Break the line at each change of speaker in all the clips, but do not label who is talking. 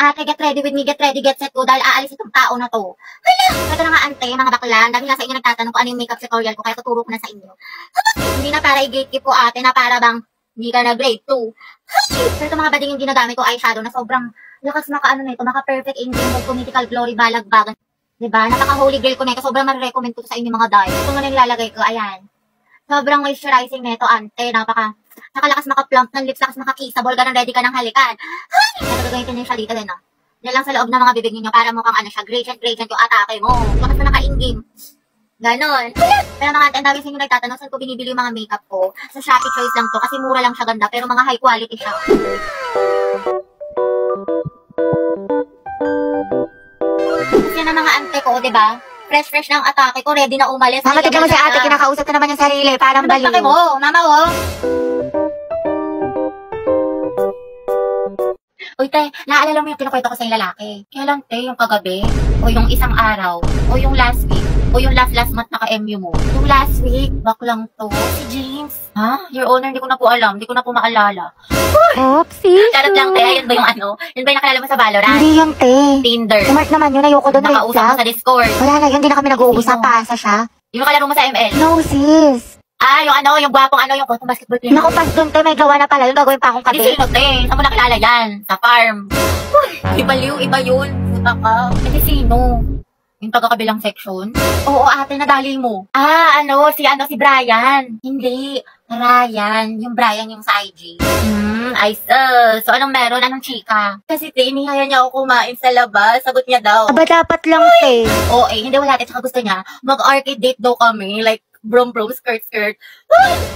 Ate, get ready with me, get ready, get set ko, dahil aalis itong tao na to. Hala! Ito na nga, ante, mga bakla. Dami nga sa inyo nagtatanong kung ano yung makeup tutorial ko, kaya tuturo ko na sa inyo. Hindi na para i-gatekeep ko, ate, na para bang hindi ka na grade 2. Pero ito mga bading yung ginagamit ko, eyeshadow, na sobrang lakas maka-ano na ito, maka-perfect engine mode, political glory, balagbagan. Diba? Napaka-holy grail ko na ito, sobrang marirecommend ko sa inyo mga guys. Ito nga na nilalagay ko, ayan. Sobrang moisturizing na ito, ante, nakalakas maka-plump ng lips, lakas maka-kissable, ganun ready ka ng halikan. Nagagawin ko na yung salita din, no? Yan lang sa loob ng mga bibig ninyo para mukhang ano siya, gradient yung atake mo. Lakas na naka-in-game. Ganon. Pero mga ante, ang dami sa inyo nagtatanong saan ko binibili yung mga makeup ko. Sa Shopee Choice lang to, kasi mura lang siya, ganda, pero mga high quality siya. Yan ang mga ante ko, diba? Fresh ng atake ko, ready na umalis.
Mama, tignan mo si ate, kinakausap na naman yung sarili, parang baliw.
Bakit mo, mama, oh. Uy, te, naalala mo yung kinukwento ko sa yung lalaki? Kailan, te, yung kagabi? O yung isang araw? O yung last week? O yung last month naka-MU mo? Yung last week, baklang to. Si James. Ha? Your Honor, hindi ko na po alam. Hindi ko na po maalala.
Oopsie.
Charot lang, te. Ayun ba yung ano? Yun ba yung nakalala mo sa Valorant?
Hindi yung te.
Tinder.
Smart naman yun, ayoko doon.
Nakausap mo sa Discord.
Wala na yun, hindi na kami nag-uusap, paasa siya.
Yung nakalaro mo sa ML?
No, sis.
Yung ano, yung gwapong ano, yung photo basketball player.
Naku, pas doon, te, may gawa na pala yun, gagawin pa akong
Hindi
kape.
sino, te? Saan mo nakilala yan? Sa farm. Iba liw, iba yun. Puta ka. Hindi sino? Yung taga-kabilang section? Oo, ate, nadali mo. Si Brian. Hindi, Ryan. Yung Brian yung sa IG. So anong meron? Anong chika? Kasi te, inihaya niya ako kumain sa labas. Sagot niya daw.
Aba, dapat lang, te.
Oo, hindi wala. Tsaka gusto niya, mag-arcade date daw kami. Like, brom, skirt.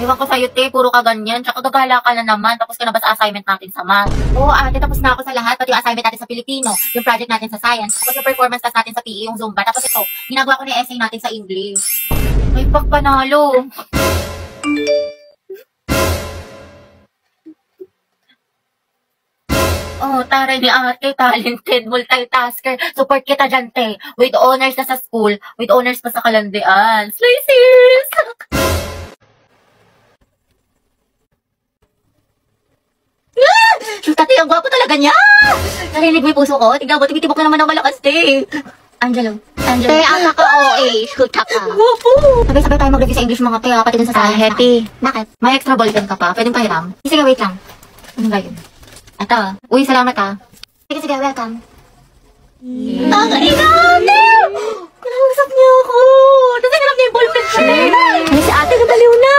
Ewan ko sa'yo, te, puro ka ganyan. Tsaka gagala ka na naman. Tapos ka na ba sa assignment natin sa math? Oo, ate, tapos na ako sa lahat. Pati yung assignment natin sa Pilipino, yung project natin sa science, tapos yung performance test natin sa PE, yung Zumba. Tapos ito, ginagawa ko na yung essay natin sa English. May pagpanalo. Oh, taray ni ate, talented, multitasker. Support kita dyan, te. With honors na sa school, with honors pa sa kalandian. Slay, sis! Shoot, ate, ang gwapo talaga niya! Narinig mo yung puso ko? Tignan mo, tumitibok na naman ng malakas, te. Angelo.
Te, ang naka-OA, shoot ka pa.
Gwapo! Sabay-sabay tayo mag-review sa English mga te, pati dun sa science.
Happy.
Bakit? May extra ballpen ka pa, pwedeng pahiram. Sige, wait lang. Ano ba yun? Ito. Uy, salamat ah. Sige, welcome. Nakakaigaw! Kinausap niya ako! Tapos hinarap niya yung ballpen ko.
Si ate, nabaliw na.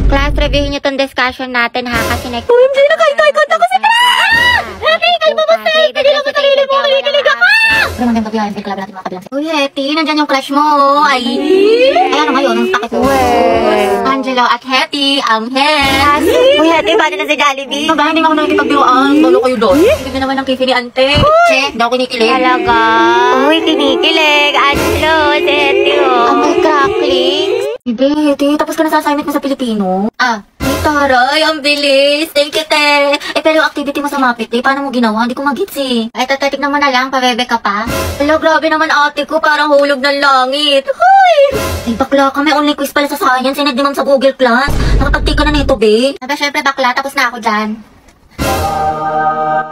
Class, reviewin niyo tong discussion natin ha, kasi next...
OMG, nakahikot ako sa Happy, kalma mo sa pwede lang mo sarili mo, kinikilig ako! Pero maganda ba yung club natin mga kabilang? Uy, Hetty, nandyan yung crush mo. Ay, ano ngayon, ang sakit ko. Angelo at Hetty, ang head.
Uy, ate, paano na si Jollibee?
Ba, hindi nga ako nakikipagbiwaan. Balo kayo doon. Hindi naman ang kifi ni ante. Check, daw kinikilig.
Talaga? Uy, kinikilig. Ano, si Hetty, oh.
Ang may cracklings. Hindi, Hetty, tapos ka na sa assignment mo sa Pilipino. Ay, taray, ang bilis. Thank you, te. Pero yung activity mo sa Mapit, paano mo ginawa? Hindi ko mag-gets eh. Ay, tatignan mo na lang, pabebe ka pa. Hello, grabe naman ate ko, parang hulog ng langit. Hoy! Ay, bakla ka, may online quiz pala sa science. Sinad naman sa Google Class. Nakapagtik ka na nito, be. Aba, syempre, bakla, tapos na ako dyan.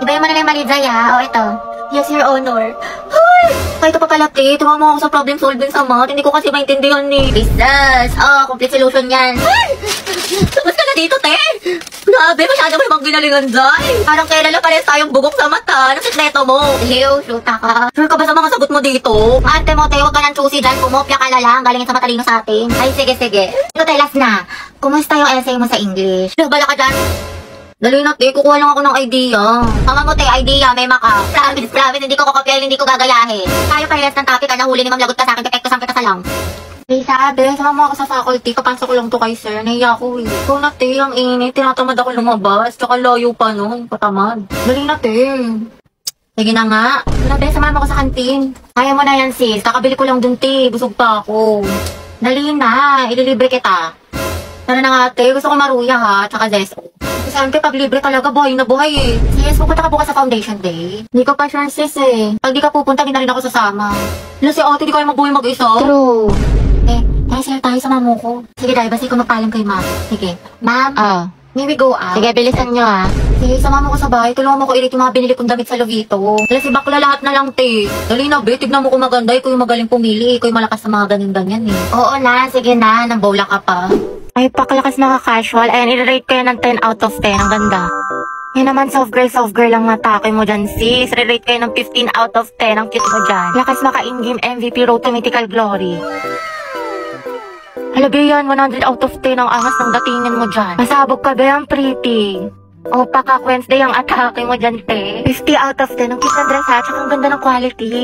Ibayin mo na lang yung malidzay, ha? O, ito. Yes, Your Honor. Hoy! Kahit pa pala, te. Tuwa mo ako sa problem solving sa math. Hindi ko kasi maintindihan eh. Business! Complete solution yan. Hoy! Tapos ka na dito, te. Grabe, masyado mo namang ginalingan dyan. Parang kailan na parehas tayong bugok sa mata. Anong sikreto mo? Liw, shoota ka. Sure ka ba sa mga sagot mo dito? Ate mo, te, huwag ka nang choosy dyan. Pumopya ka na lang. Galingin sa matalino sa atin. Ay, sige. Ito, te, last na. Kumusta yung essay mo sa English? Bala ka dyan. Dali na, te. Kukuha lang ako ng idea. Mama mo, te, idea. May maka. Promise. Hindi ko kokopyahin, hindi ko gagayahin. Tayo parehas ng topic. Nahuli ni Ma'am Lagot ka sa akin. Pepekto kita sa lang. Hey, sabi, sama mo ako sa faculty. Kapasok ko lang to kay sir. Nahiya ko eh. Ikaw na, te. Ang init. Tinatamad ako lumabas. Tsaka layo pa nun. Patamad. Dali na, te. Sige na nga. Dali, te. Samahan mo ako sa kantin. Kaya mo na yan, sis. Kakabili ko lang dun, te. Busog pa ako. Dali na. Ililibre kita. Tara na nga, te. Gusto ko maruya, ha. Tsaka zeso. Siyempre, pag libre talaga, buhay na buhay eh. Sis, pupunta ka bukas sa foundation day. Hindi ko pa sure, sis eh. Pag di ka pupunta, di na rin ako sasama. Wala si ate, di kayo mabuhay mag-isa.
True.
Tara, share tayo sa mamo ko. Sige, dahil basi ko magpalam kay ma'am. Sige. Ma'am? May we go out?
Sige, bilisan nyo ah.
Sige, sama mo ko sa bahay. Tulungan mo ko i-rate yung mga binili kong damit sa Lovito. Dala si bakla lahat na lang, te. Dali na, be. Tignan mo kung maganda. Ikaw yung magaling pumili. Ikaw yung malakas sa mga ganyan-ganyan, eh.
Oo na, sige na. Nang bola ka pa. Ay, pakalakas na ka-casual. Ayan, i-rate ko yan ng 10 out of 10. Ang ganda. Yan naman, soft girl lang natake mo dyan, sis. Re-rate kayo ng 15 out of 10. Ang cute mo dyan. Lakas maka-in-game MVP Road to Mythical Glory. Hala, be, yan. 100 out of 10 ang angas ng datingin mo dyan. Masabog ka, be, ang pretty. O, paka-Wednesday ang atake mo dyan, te. 50 out of 10. Ang cute ng dress, ha? Tsaka ang ganda ng quality.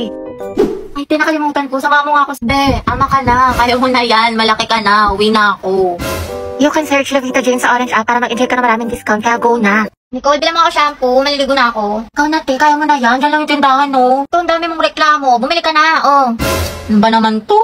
Ay, tinakalimutan ko. Sama mo nga ako. Be, ama ka na. Kaya mo na yan. Malaki ka na. Uwi na ako.
You can search Lovito Jane sa Orange app para mag-enjoy ka na maraming discount. Kaya go na.
Nicole, bilang mo ako shampoo. Maliligo na ako. Ikaw na, te. Kaya mo na yan. Diyan lang yung tindahan, no? Ito, ang dami mong reklamo. Bumili ka na, oh. Ano ba naman to?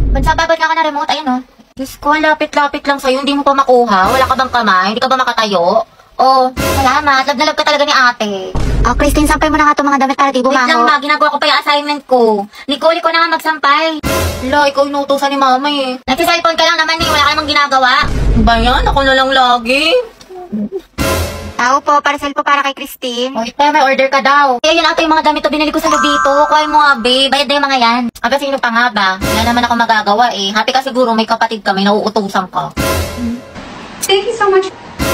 Bansababad na ka na remote. Ayan, oh. Diyos ko, lapit-lapit lang sa'yo. Hindi mo pa makuha. Wala ka bang kamay? Hindi ka ba makatayo? Oh, salamat. Love na love ka talaga ni ate.
Oh, Christine, sampay mo na nga itong mga damit para di
Wait lang
bumaho.
ba, ginagawa ko pa yung assignment ko. Nicole, ikaw na nga magsampay. Hala, ikaw inutusan ni mama eh. Nagsiselfone ka lang naman eh, wala ka namang ginagawa. Ano ba yan? Ako na lang lagi.
Tao po, parcel po para kay Christine.
O, kaya may order ka daw. Kaya yun ate yung mga damit to binili ko sa Lovito. Kuha mo nga, babe. Bayad na yung mga yan. Aba, sino pa nga ba? Wala naman ako magagawa eh. Happy ka siguro, may kapatid ka, may nauutusan ka.
Thank you so much.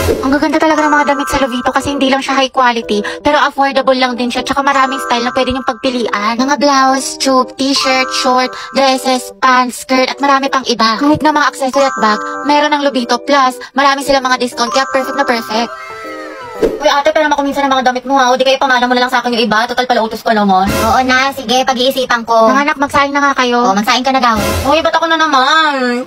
Ang gaganda talaga ng mga damit sa Lovito kasi hindi lang siya high quality, pero affordable lang din siya, tsaka maraming style na pwede niyong pagpilian. Mga blouse, tube, t-shirt, short, dresses, pants, skirt, at marami pang iba. Kahit na mga accessory at bag, meron ng Lovito. Plus, marami silang mga discount, kaya perfect na perfect.
Uy ate, pero naman kuminsan ng mga damit mo ha. O di kayo pamana mo na lang sa akin yung iba. Total pala utos ko naman.
Oo na, sige, pag-iisipan ko. Mga anak, magsaing na nga kayo.
O, magsaing ka na daw. Uy, ba't ako na naman?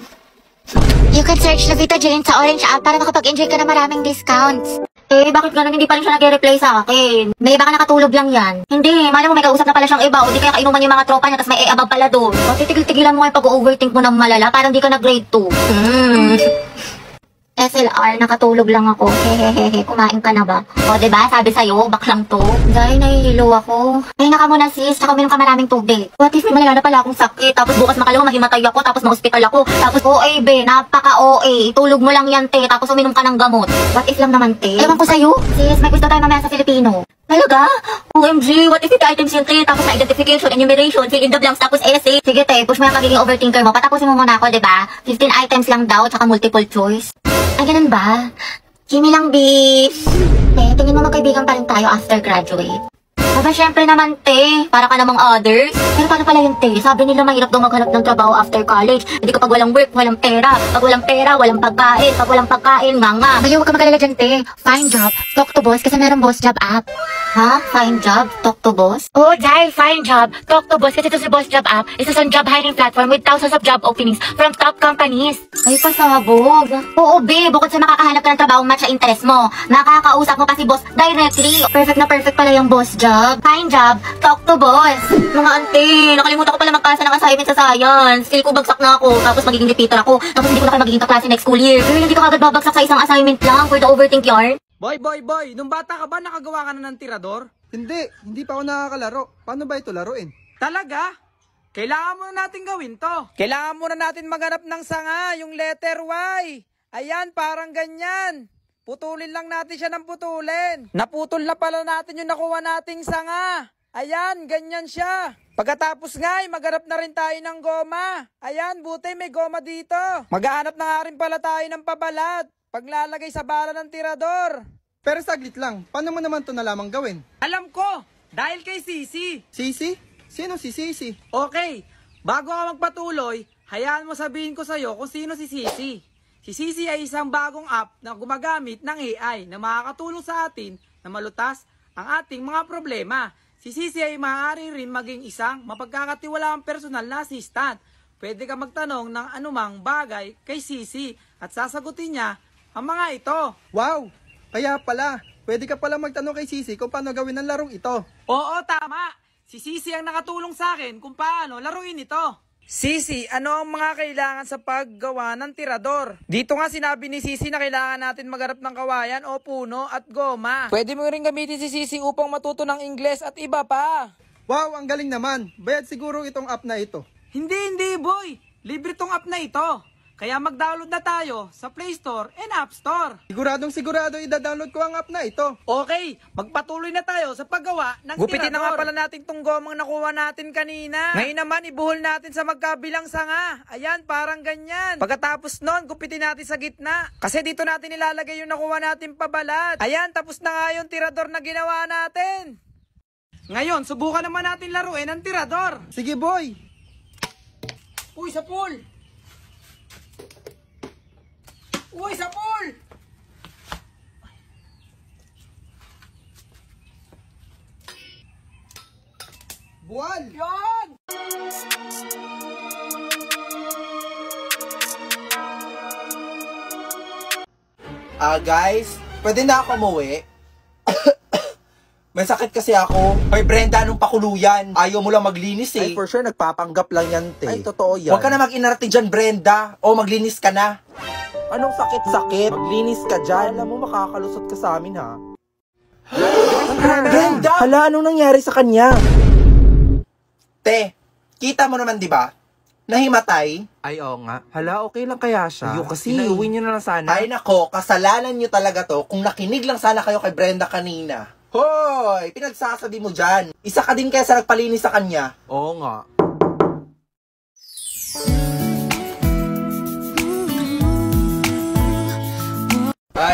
You can search Lovito Jane sa Orange app para makapag-enjoy ka na maraming discounts.
Eh, bakit ganun? Hindi pa rin siya nag-reply sa akin. May baka nakatulog lang yan. Hindi, malam mo may kausap na pala siyang iba. O di kaya kainuman yung mga tropa niya, tapos may abang pala doon. O, titigil-tigilan mo yung pag-overthink mo ng malala. Parang di ka nag-grade 2. SLR, nakatulog lang ako. Hehehehe, kumain ka na ba? O, diba? Sabi sa'yo, baklang to. Dahil nahihilo ako. Ay, naka muna sis, tsaka uminom ka maraming tubig. What if may malala pala akong sakit? Tapos bukas makalawa, mahimatay ako, tapos ma-hospital ako. Tapos, OA, be, napaka-OA. Tulog mo lang yan, te, tapos uminom ka ng gamot. What if lang naman, te? Ewan ko sa'yo. Sis, may gusto tayo mamaya sa Filipino. Talaga? OMG, what if the items yung te? Tapos na identification, enumeration, fill in the blanks, tapos essay. Sige, te, push mo yung pagiging overthinker mo. Patapusin mo muna ako, diba? 15 items lang daw, tsaka multiple choice. Ay, ganun ba? Kimi lang, bis. Tingin mo magkaibigan pa rin tayo after graduate. Aba, syempre naman, te. Para ka namang others. Pero paano pala yung te? Sabi nila mahirap daw maghanap ng trabaho after college. Hindi kapag walang work, walang pera. Pag walang pera, walang pagkain. Pag walang pagkain, nga.
Baliw, huwag ka mag-alala dyan, te. Find job, talk to boss kasi meron boss job app.
Ha? Find job? Talk to boss?
Oo, Jai, find job, talk to boss kasi ito si Boss Job app. Isa sa job hiring platform with thousands of job openings from top companies.
Ay, pasabog. Oo, be. Bukod sa makakahanap ka ng trabaho match sa interest mo, nakakausap mo pa si boss directly. Perfect na perfect pala yung boss job. Find job, talk to boss. Mga ante, nakalimutan ko pala magpasa ng assignment sa science. Skill ko bagsak na ako, tapos magiging repeater ako. Tapos hindi ko na kayo magiging kaklase next school year. Girl, hindi ka agad babagsak sa isang assignment lang for the overthink yarn.
Boy! Nung bata ka ba nakagawa ka na ng tirador?
Hindi pa ako nakakalaro. Paano ba ito laruin?
Talaga? Kailangan muna natin gawin to. Kailangan muna natin maghanap ng sanga, yung letter Y. Ayan, parang ganyan. Putulin lang natin siya ng putulin. Naputol na pala natin yung nakuha nating sanga. Ayan, ganyan siya. Pagkatapos nga, maghanap na rin tayo ng goma. Ayan, buti may goma dito. Maghahanap na nga rin pala tayo ng pabalat. Paglalagay sa bala ng tirador.
Pero saglit lang, paano mo naman ito nalamang gawin?
Alam ko, dahil kay Sisi.
Sisi? Sino si Sisi?
Okay, bago ako magpatuloy, hayaan mo sabihin ko sa'yo kung sino si Sisi. Si Sisi ay isang bagong app na gumagamit ng AI na makakatulong sa atin na malutas ang ating mga problema. Si Sisi ay maaari rin maging isang mapagkakatiwalaang personal na assistant. Pwede ka magtanong ng anumang bagay kay Sisi at sasagutin niya ang mga ito.
Wow! Kaya pala, pwede ka pala magtanong kay Sisi kung paano gawin ang larong ito.
Oo, tama. Si Sisi ang nakatulong sa akin kung paano laruin ito. Sisi, ano ang mga kailangan sa paggawa ng tirador? Dito nga sinabi ni Sisi na kailangan natin magharap ng kawayan o puno at goma. Pwede mo rin gamitin si Sisi upang matuto ng Ingles at iba pa.
Wow, ang galing naman. Bayad siguro itong app na ito.
Hindi boy. Libre tong app na ito. Kaya mag-download na tayo sa Play Store and App Store.
Siguradong sigurado ida-download ko ang app na ito.
Okay, magpatuloy na tayo sa paggawa ng Gupitin na nga pala natin tong gomang nakuha natin kanina. Ngayon naman, ibuhol natin sa magkabilang sanga. Ayan, parang ganyan. Pagkatapos nun, gupitin natin sa gitna. Kasi dito natin ilalagay yung nakuha natin pabalat. Ayan, tapos na nga yung tirador na ginawa natin. Ngayon, subukan naman natin laruin ang tirador.
Sige boy.
Uy, sa pool! Uy, sa pool!
Buwan!
Yan!
Guys, pwede na ako umuwi? May sakit kasi ako. Hoy Brenda, anong pakuluyan? Ayaw mo lang maglinis eh.
Ay, for sure, nagpapanggap lang yan, te.
Ay, totoo yan. Huwag ka na mag-inarte dyan, Brenda. O, maglinis ka na.
Anong sakit-sakit? Maglinis ka dyan. Alam mo, makakalusot ka sa amin, ha?
Brenda!
Hala, anong nangyari sa kanya?
Te, kita mo naman, di ba? Nahimatay.
Ay, oo nga. Hala, okay lang kaya siya?
Ayaw kasi.
Iuwi niyo na lang sana.
Ay nako, kasalanan nyo talaga to kung nakinig lang sana kayo kay Brenda kanina. Hoy, pinagsasabi mo dyan. Isa ka din kaya sa nagpalinis sa kanya.
Oo nga.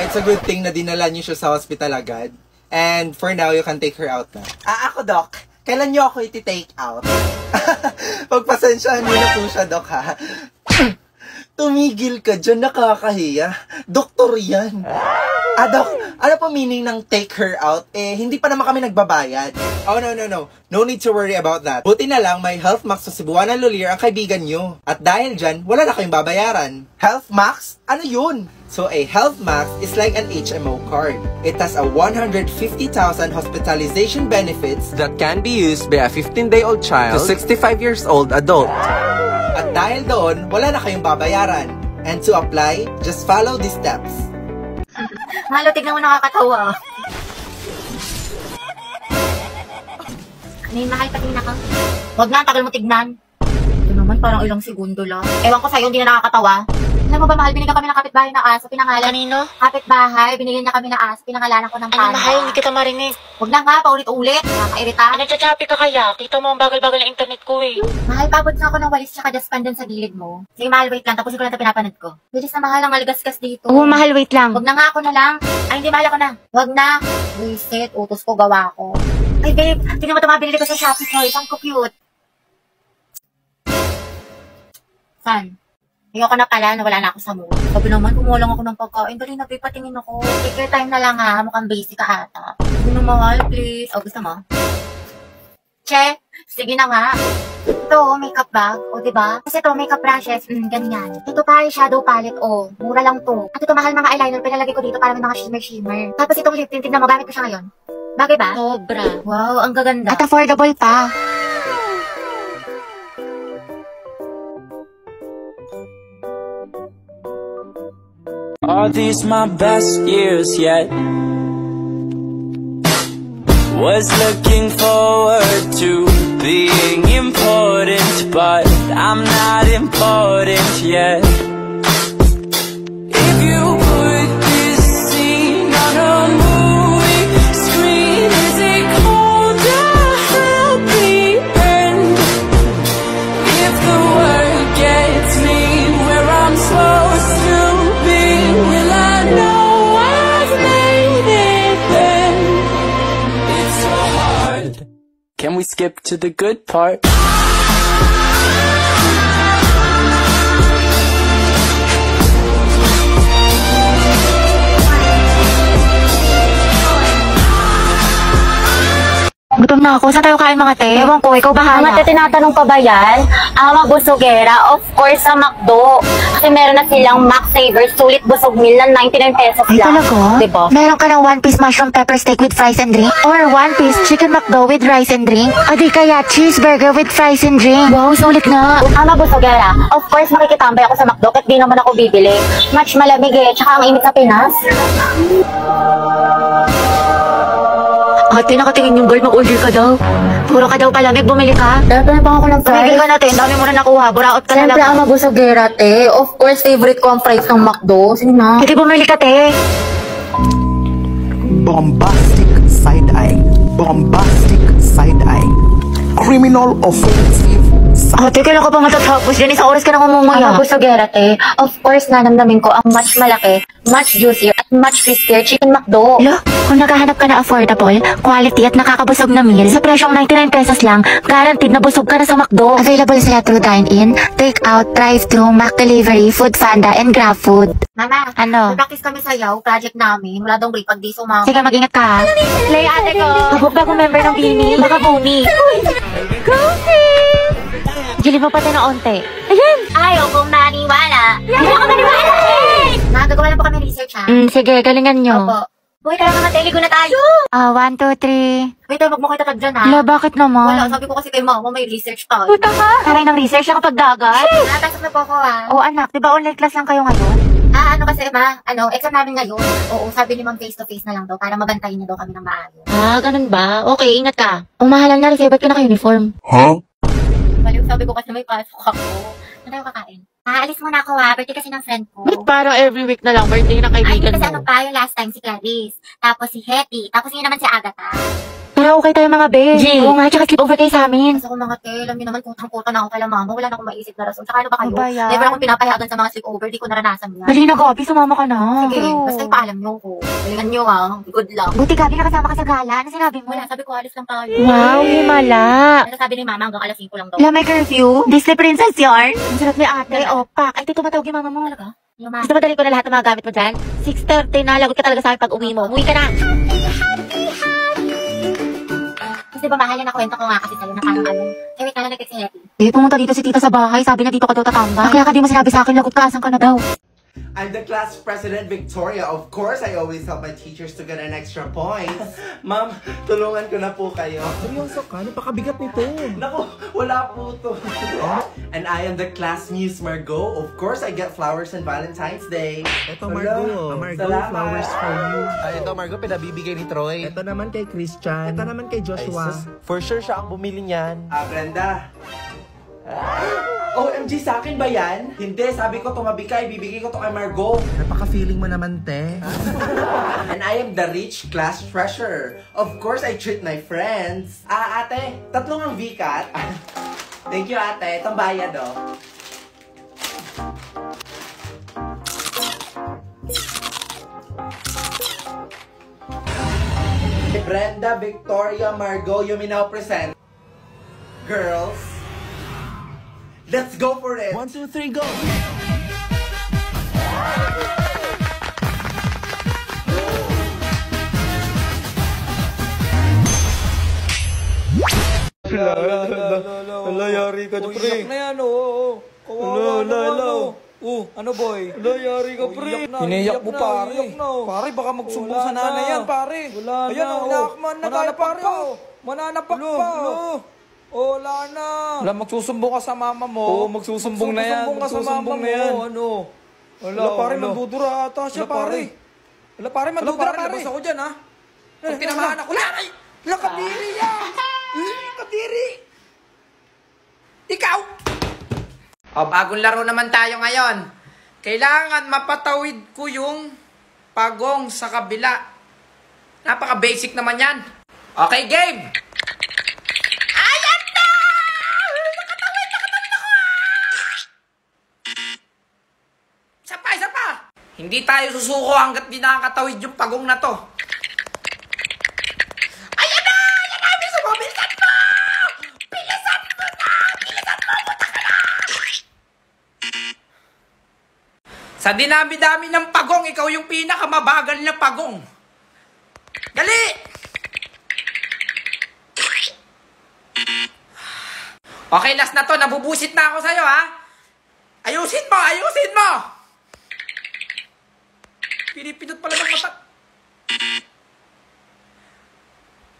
It's a good thing na dinala niyo siya sa hospital agad. And for now, you can take her out na. Ako, Doc. Kailan niyo ako iti-take out? Pagpasensyahan niyo na po siya, Doc, ha? Tumigil ka dyan, nakakahiya. Doktor yan. Doc, ano po meaning ng take her out? Hindi pa naman kami nagbabayad. Oh, no. No need to worry about that. Buti na lang, may Health Max sa Cebuana Lulier ang kaibigan nyo. At dahil dyan, wala na kayong babayaran. Health Max? Ano yun? So, a Health Max is like an HMO card. It has a 150,000 hospitalization benefits
that can be used by a 15-day-old child to 65 years old adult.
At dahil doon, wala na kayong babayaran. And to apply, just follow these steps.
Malo, tignan mo, nakakatawa. May mahal, patingin ako. Huwag na, tagal mo tignan. Ito naman, parang ilang segundo lang. Ewan ko sa'yo, hindi na nakakatawa. Alam mo ba, mahal, binigyan kami ng kapitbahay na aso, pinangalan.
Kanino?
Kapitbahay, binigyan niya kami na aso, pinangalanan ko ng
Ano,
panda.
mahal, hindi kita marinig.
Huwag na nga, paulit-ulit. Nakakairita.
Nagchachapi ka kaya? Kita mo ang bagal-bagal ng internet ko eh.
Mahal, pabot na ako ng walis tsaka dustpan dun sa gilid mo. Sige, mahal, wait lang. Tapusin ko lang ito pinapanood ko. Bilis na, mahal, ang maligasgas dito.
Oo, mahal, wait lang.
Huwag na nga, ako na lang. Ay, hindi, mahal, ako na. Huwag na. Reset, utos ko, gawa ko. Ay, babe, tingnan mo ito, mabili ko sa Shopee Toys. Ang cute. San? Ayoko na pala, nawala na ako sa mood. Sabi naman, kumulang ako ng pagkain. Dali na, babe, patingin ako. Take your time na lang, ha. Mukhang basic ka ata. Sige na, mahal, please. O, gusto mo? Che, sige na nga. Ito, makeup bag. O, diba? Kasi ito, makeup brushes. Ganyan. Ito pa, shadow palette. O, mura lang to. At ito, mahal mga eyeliner. Pinalagay ko dito para may mga shimmer-shimmer. Tapos itong lip tint, tignan mo, gamit ko siya ngayon. Bagay ba?
Sobra.
Wow, ang gaganda.
At affordable pa.
Are these my best years yet? Was looking forward to being important, but I'm not important yet. If you put this scene on a movie screen, is it cold or happy end? If the world gets me where I'm supposed to be, will I know I've made it then? It's so hard. Can we skip to the good part?
Gutom na ako. Saan tayo kain mga te? Ewan ko, ikaw bahala.
Mga tinatanong pa ba yan? Ama busogera, of course sa McDo. Kasi meron na silang Mac Savers, sulit busog meal na 99 pesos
Ay,
lang.
talaga?
Diba?
Meron ka ng one-piece mushroom pepper steak with fries and drink? Or one-piece chicken McDo with rice and drink? O di kaya cheeseburger with fries and drink? Wow, sulit nga.
Ama busogera, of course makikitambay ako sa McDo kahit di naman ako bibili. Much malamig eh, tsaka ang init sa Pinas. Ate, nakatingin yung girl, mag-order ka daw. Puro ka daw palamig, bumili ka.
Dahil pa ako ng
Bumili ka natin, dami mo na nakuha. Buraot ka na
Siyempre
lang.
ang mabusogera, te. Of course, favorite ko ang fries ng McDo. Sige na.
Sige, bumili ka, te.
Bombastic side-eye. Bombastic side-eye. Criminal offensive.
Ate, kailan ka pa matatapos yan? Isang oras ka na
Ang
kumumaya.
mabusogera, te. Of course, nanamdamin ko ang much malaki, much juicier, at much crispier chicken McDo.
Lo, kung naghahanap ka na affordable, quality at nakakabusog na meal, sa presyong 99 pesos lang, guaranteed na busog ka na sa McDo.
Available sila through dine-in, take-out, drive-thru, McDelivery, Food Panda, and GrabFood.
Mama,
Ano?
practice kami sayaw, project namin. Wala daw break pag di sumama.
Sige, mag-ingat ka.
Play ate ko. Habog bagong member ng Bini. Baka bumi.
Gili mo pati na onte.
Ayaw kong maniwala. Ayaw kong maniwala. Nagagawa lang po kami research ha.
Sige, galingan nyo.
Opo. Uy, tara mga teligo na tayo.
1, 2, 3.
Wait, wag mo kayo tatag dyan ha.
Lo, bakit
Wala,
naman?
sabi ko kasi kay mama may research tayo.
Puta ka! Taray ng research na kapag dagat.
Napasok na po ako ha.
O anak, di ba online class lang kayo ngayon?
Ano kasi ma, exam namin ngayon. Oo, sabi ni ma'am face to face na lang daw para mabantayin niya daw kami ng maayos.
Ganun ba? Okay, ingat ka. Umahalan na rin sa'yo, ba't ka naka-uniform?
Baliw, sabi ko kasi may pasok ako. Ano tayo kakain? Aalis muna ako ha, birthday kasi ng friend ko.
Ba't parang every week na lang birthday ng
Ay,
kaibigan
kasi
mo?
ano pa, yung last time si Clarice. Tapos si Hetty. Tapos yun naman si Agatha.
Pero okay tayo mga be.
G.
Oo nga, tsaka sleep over kayo sa amin.
Kasi kung mga te, alam niyo naman kutang-kuta na ako kala mama. Wala na akong maisip na rason. Tsaka ano ba kayo?
Ano ba yan?
Never akong pinapayagan sa mga sleepover. Di ko naranasan yan.
Dali na, Gabi, sumama ka na.
Sige, basta ipaalam niyo ko. Galingan niyo ha. Good luck.
Buti, Gabi, nakasama ka sa gala. Ano sinabi mo?
Wala, sabi ko alis lang tayo.
Wow, himala.
Ano sabi ni mama hanggang alas 5 lang daw.
Wala, may curfew. Disney Princess yarn. Ang sarap ni ate. Opak. Ay, tumatawag yung mama mo.
Talaga? Yung mama.
Gusto madali ko na lahat ng mga gamit mo dyan? 6:30 na. Lagot ka talaga sa akin pag uwi mo. Umuwi ka na.
Kasi ba mahal na kwento ko nga kasi sa'yo na parang ano. Eh, wait na lang nag-text si Hetty.
Pumunta dito si tita sa bahay. Sabi niya dito ka daw tatambay. Kaya ka di mo sinabi sa akin, lagot ka. Asan ka na daw?
I'm the class president, Victoria. Of course, I always help my teachers to get an extra points. Ma'am, tulungan ko na po kayo.
Seryoso ka? Napakabigat nito.
Naku, wala po to. And I am the class muse, Margot. Of course, I get flowers on Valentine's Day.
Ito, Margot.
Hello.
Margot,
Salamat.
flowers for you.
Ito, Margo, pinabibigay ni Troy.
Ito naman kay Christian. Ito naman kay Joshua.
For sure siya ang bumili niyan.
Brenda. OMG, sa akin ba yan? Hindi, sabi ko tumabi ka, ibibigay ko to kay Margot.
Napaka-feeling mo naman, te.
And I am the rich class treasurer. Of course, I treat my friends. Ate, tatlong ang VCAT. Thank you, ate. Itong bayad, oh. Brenda, Victoria, Margot, you may now present. Girls, let's go for it.
1, 2, 3, go!
Hala, yari ka, pre. Iyak na yan, oo. Kawawa naman, ano boy? Hala, yari ka, pre. Iniyak mo, pare. Pare, baka magsumbong sa nanay yan, pare. Wala na. Ayan, inakman na tayo, pare. Mananapak pa. Wala na. Wala, magsusumbong ka sa mama mo. Oo, magsusumbong na yan. Magsusumbong ka sa mama mo. Ano? Wala, pare, mandudura ata siya, pare. Wala, pare, mandudura, pare. Labas ako dyan, ha? Pag tinamahan ako, ay! Wala, kadiri yan! Kadiri! Ikaw! O, bagong laro naman tayo ngayon. Kailangan mapatawid ko yung pagong sa kabila. Napaka-basic naman yan. Okay, game! Ayan na! Nakatawid ako! Isa pa! Hindi tayo susuko hanggat di nakakatawid yung pagong na to. Ayan na! Bilisan mo! Bilisan mo na! Punta ka na! Sa dinami-dami ng pagong, ikaw yung pinakamabagal na pagong. Dali! Okay, last na to. Nabubusit na ako sa'yo, ha? Ayusin mo! Pinipindot pala ng mata.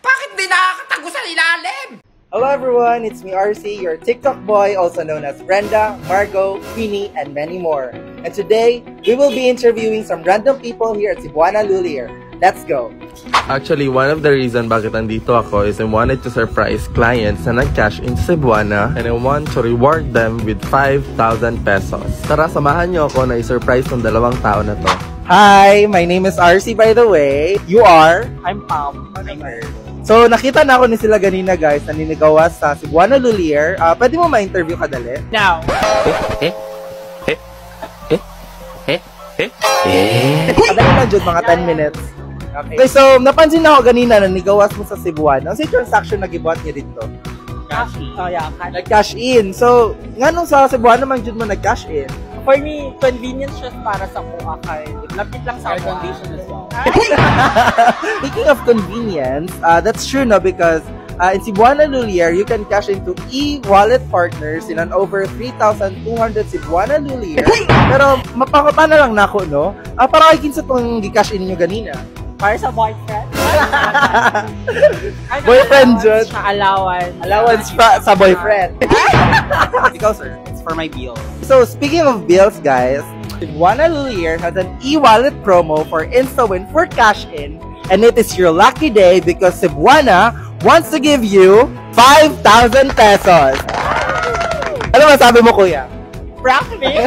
Bakit di nakakatago sa ilalim?
Hello everyone, it's me RC, your TikTok boy, also known as Brenda, Margot, Queenie, and many more. And today, we will be interviewing some random people here at Cebuana Lulier. Let's go!
Actually, one of the reason bakit andito ako is I wanted to surprise clients na nag-cash in sa Cebuana and I want to reward them with 5,000 pesos. Tara, samahan niyo ako na i-surprise ng dalawang tao na to.
Hi! My name is RC by the way. You are?
I'm Pam.
So, nakita na ako ni sila ganina guys, naninigawas sa Cebuana Lulier. Pwede mo ma-interview ka dali?
Now.
Kadali lang dyan, mga 10 minutes. Okay, so, napansin na ako ganina na nigawas mo sa Cebuana. Ang transaction na gibuhat niya dito?
Cash in. Oh yeah,
Nag-cash in. So, nga nung sa Cebuana man dyan mo nag-cash in?
For me, convenience just para sa kuha kay lapit lang sa condition as well.
Speaking of convenience, that's true no because in Cebuana Lulier, you can cash into e-wallet partners in an over 3,200 Cebuana Lulier. Pero mapakapa na lang nako no. Para kay kinsa tong gi-cash in niyo ganina?
Para sa boyfriend.
Boyfriend jud.
Allowance
Sa boyfriend. Ikaw sir.
It's for my bill.
So speaking of bills guys, Cebuana Lulier has an e-wallet promo for InstaWin for cash in, and it is your lucky day because Cebuana wants to give you 5,000 pesos. Ano masabi mo kuya?
Prank me?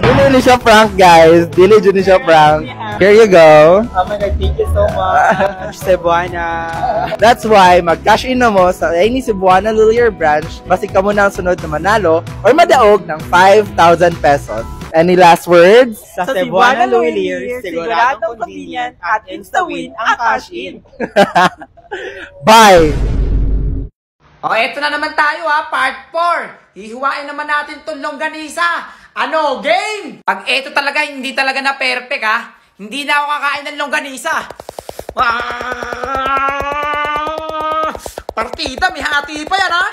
Dili siya prank guys. Dili siya prank. Here you go.
Oh my God, thank you so much, Cebuana.
That's why mag-cash in na mo sa any Cebuana Lulier branch basi ka mo na ang sunod na manalo or madaog ng 5,000 pesos. Any last words?
Sa Cebuana Lulier, siguradong convenient at InstaWin ang cash in.
Bye!
O, eto na naman tayo ha, part 4. Hihiwain naman natin itong longganisa. Ano, game? Pag eto talaga, hindi talaga na perfect ha. Hindi na ako kakain ng longganisa. Partida, may hati pa yan ha.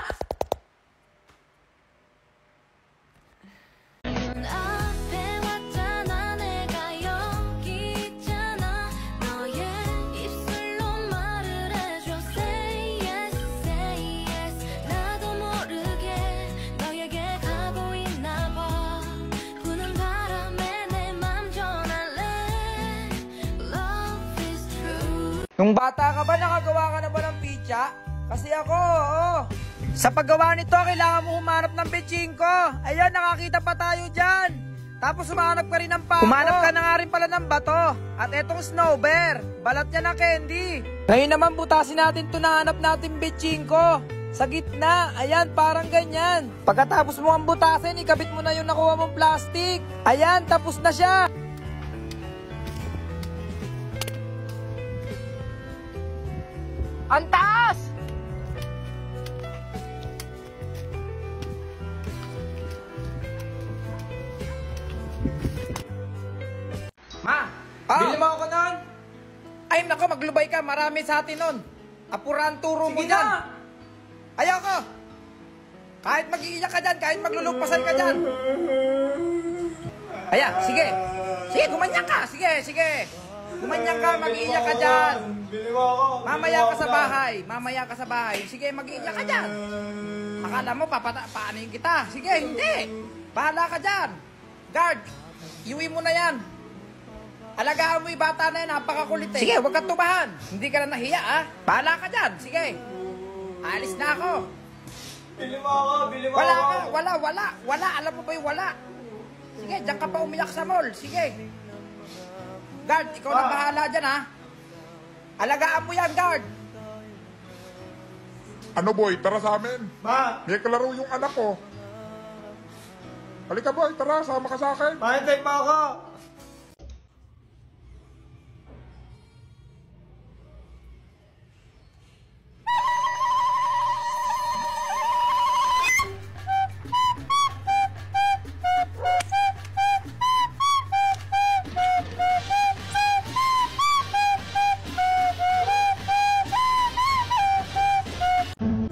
Nung bata ka ba, nakagawa ka na ba ng pizza? Kasi ako, oo. Sa paggawa nito, kailangan mo humanap ng bitching ko. Ayun, nakakita pa tayo dyan. Tapos humanap ka rin ng pako. Humanap ka na nga rin pala ng bato. At etong snow bear, balat niya na candy. Ngayon naman, butasin natin ito na hanap natin bitching ko. Sa gitna, ayan, parang ganyan. Pagkatapos mo ang butasin, ikabit mo na yung nakuha mong plastic. Ayan, tapos na siya. Ang taas! Ma, bili mo ako nun. Ay, nako, maglubay ka. Marami sa atin nun. Apuraan turo mo dyan. Ayoko. Kahit mag-iiyak ka dyan, kahit maglulugpasan ka dyan. Ayan, sige. Sige, gumanyan ka. Sige. Gumanyan ka, mag-iiyak ka dyan. Mamaya ka sa bahay. Sige, mag-iiyak ka dyan. Akala mo, paanayin kita. Sige, hindi. Bahala ka dyan. Guard, iuwi mo na yan. Alagaan mo yung bata na yan, napakakulit eh. Sige, huwag kang tumahan. Hindi ka na nahiya, ah. Bahala ka dyan. Sige. Alis na ako. Bili mo ako. Wala. Alam mo ba yung wala? Sige, dyan ka pa umiyak sa mall. Sige. Guard, ikaw na bahala dyan, ha? Alagaan mo yan, guard.
Ano boy, tara sa amin.
Ma!
May kalaro yung anak ko. Halika boy, tara, sama ka sa akin.
Mahintay pa ako!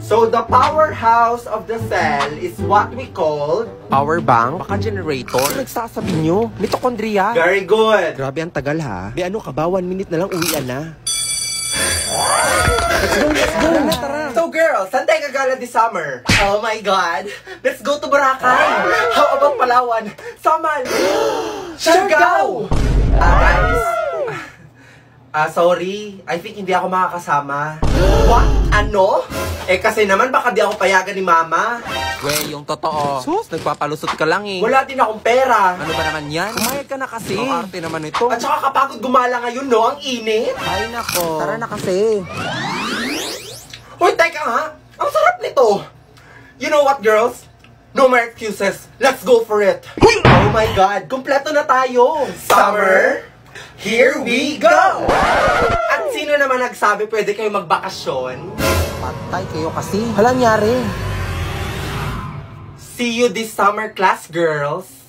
So the powerhouse of the cell is what we call
Power bank? Baka generator? Ano nagsasabi nyo? Mitochondria?
very good.
Grabe ang tagal ha. Be ano ka ba? 1 minute na lang uwian na.
So girls, saan tayo gagala this summer? Oh my God! Let's go to Boracay! How about Palawan? Samal! Siargao! Guys, Sorry. I think hindi ako makakasama. What? Ano? Kasi naman baka di ako payagan ni Mama.
We, yung totoo. Sus, nagpapalusot ka lang eh.
Wala din akong pera.
Ano ba naman yan? Kumayag ka na kasi. Ang arte naman ito.
At saka kapagod gumala ngayon, no? Ang init.
Ay nako. Tara na kasi.
Uy, teka nga. Ang sarap nito. You know what, girls? No more excuses. Let's go for it. Oh my God. Kompleto na tayo. Summer, here we go. At sino naman nagsabi pwede kayo magbakasyon?
Patay kayo kasi. Hala nyari.
See you this summer class, girls.